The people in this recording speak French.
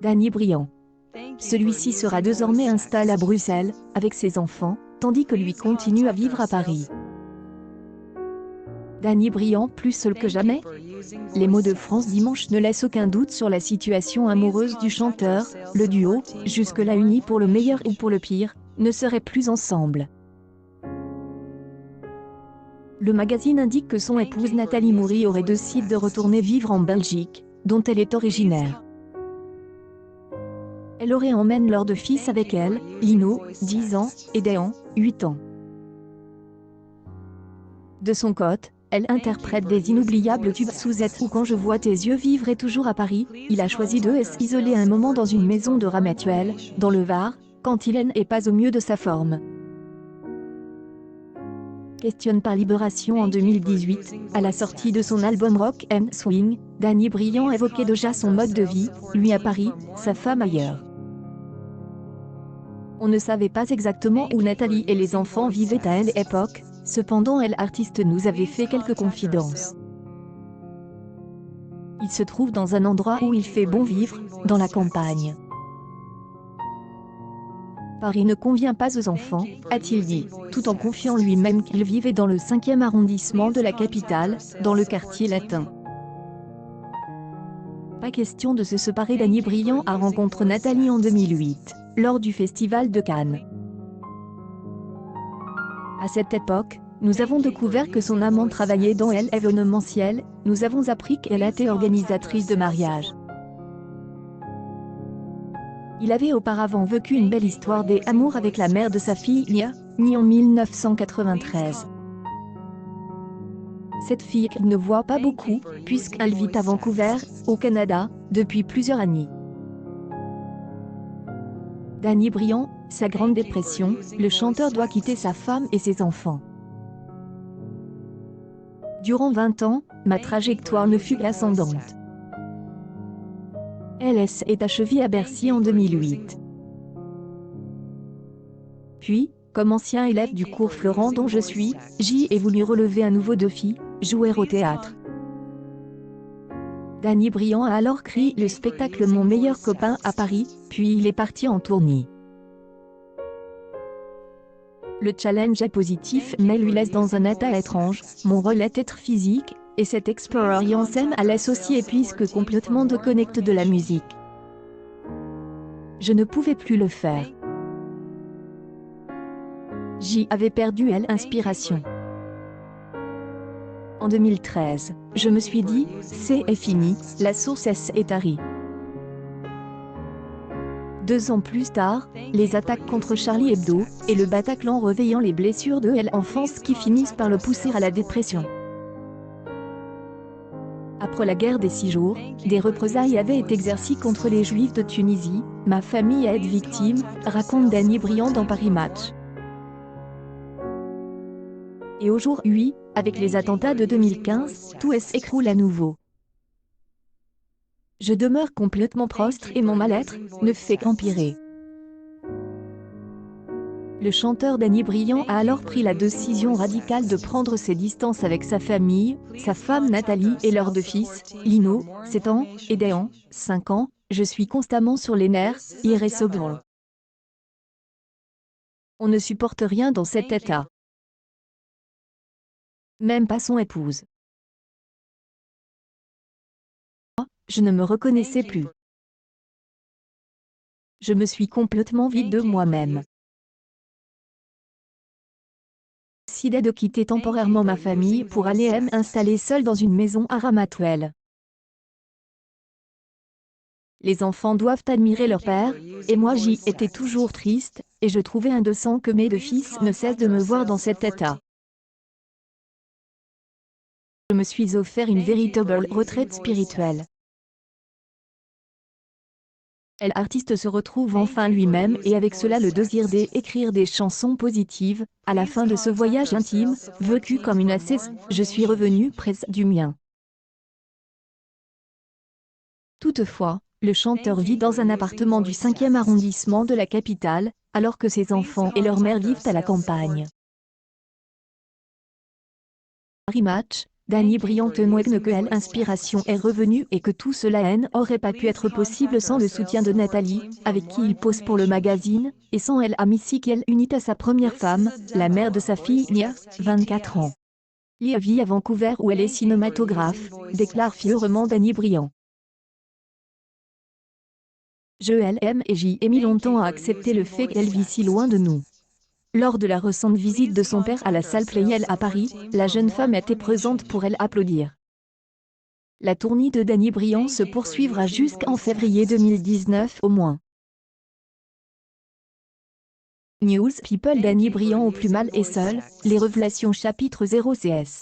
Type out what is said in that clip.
Danny Briand. Celui-ci sera désormais installé à Bruxelles, avec ses enfants, tandis que lui continue à vivre à Paris. Danny Briand plus seul que jamais? Les mots de France Dimanche ne laissent aucun doute sur la situation amoureuse du chanteur. Le duo, jusque-là uni pour le meilleur ou pour le pire, ne serait plus ensemble. Le magazine indique que son épouse Nathalie Moury aurait décidé de retourner vivre en Belgique, dont elle est originaire. Elle aurait emmène leurs deux fils avec elle, Lino, 10 ans, et Déan, 8 ans. De son côté, elle interprète des inoubliables tubes Suzette ou Quand je vois tes yeux vivre et Toujours à Paris. Il a choisi de s'isoler un moment dans une maison de Ramatuelle, dans le Var, quand il n'est pas au mieux de sa forme. Questionne par Libération en 2018, à la sortie de son album Rock and Swing, Danny Briand évoquait déjà son mode de vie, lui à Paris, sa femme ailleurs. On ne savait pas exactement où Nathalie et les enfants vivaient à l'époque, cependant elle artiste nous avait fait quelques confidences. Il se trouve dans un endroit où il fait bon vivre, dans la campagne. Paris ne convient pas aux enfants, a-t-il dit, tout en confiant lui-même qu'il vivait dans le 5e arrondissement de la capitale, dans le quartier latin. Pas question de se séparer. Danny Briand a rencontré Nathalie en 2008, lors du Festival de Cannes. À cette époque, nous avons découvert que son amant travaillait dans l'événementiel, nous avons appris qu'elle était organisatrice de mariage. Il avait auparavant vécu une belle histoire d'amour avec la mère de sa fille Nia, née en 1993. Cette fille ne voit pas beaucoup, puisqu'elle vit à Vancouver, au Canada, depuis plusieurs années. Danny Briand, sa grande dépression, le chanteur doit quitter sa femme et ses enfants. Durant 20 ans, ma trajectoire ne fut qu'ascendante. LS est achevée à Bercy en 2008. Puis, comme ancien élève du cours Florent dont je suis, j'y ai voulu relever un nouveau défi, jouer au théâtre. Danny Briand a alors créé le spectacle Mon meilleur copain à Paris, puis il est parti en tournée. Le challenge est positif mais lui laisse dans un état étrange, mon rôle est être physique, et cette expérience à laisse aussi épuisque complètement déconnecte de la musique. Je ne pouvais plus le faire. J'y avais perdu l'inspiration. En 2013, je me suis dit, c'est fini, la source est tarie. 2 ans plus tard, les attaques contre Charlie Hebdo, et le Bataclan réveillant les blessures de l'enfance qui finissent par le pousser à la dépression. Après la guerre des 6 jours, des représailles avaient été exercées contre les Juifs de Tunisie, ma famille a été victime, raconte Danny Briand dans Paris Match. Et aujourd'hui, avec les attentats de 2015, tout s'écroule à nouveau. Je demeure complètement prostre et mon mal-être ne fait qu'empirer. Le chanteur Danny Briand a alors pris la décision radicale de prendre ses distances avec sa famille, sa femme Nathalie et leurs 2 fils, Lino, 7 ans, et Déan, 5 ans. Je suis constamment sur les nerfs, irrésolable. On ne supporte rien dans cet état. Même pas son épouse. Je ne me reconnaissais plus. Je me suis complètement vide de moi-même. J'ai décidé de quitter temporairement ma famille pour aller m'installer seule dans une maison à Ramatuelle. Les enfants doivent admirer leur père, et moi j'y étais toujours triste, et je trouvais indécent que mes 2 fils ne cessent de me voir dans cet état. Je me suis offert une véritable retraite spirituelle. L'artiste se retrouve enfin lui-même et avec cela le désir d'écrire des chansons positives. À la fin de ce voyage intime, vécu comme une ascèse, je suis revenu près du mien. Toutefois, le chanteur vit dans un appartement du 5e arrondissement de la capitale, alors que ses enfants et leur mère vivent à la campagne. Paris Match, Danny Briand témoigne que l'inspiration est revenue et que tout cela n'aurait pas pu être possible sans le soutien de Nathalie, avec qui il pose pour le magazine, et sans elle Missy qu'elle unit à sa première femme, la mère de sa fille Nia, 24 ans. Lia vit à Vancouver où elle est cinématographe, déclare fièrement Danny Briand. Je l'aime et j'y ai mis longtemps à accepter le fait qu'elle vit si loin de nous. Lors de la récente visite de son père à la salle Playel à Paris, la jeune femme était présente pour elle applaudir. La tournée de Danny Briand se poursuivra jusqu'en février 2019 au moins. News People Danny Briand au plus mal et seul, les révélations chapitre 0 CS.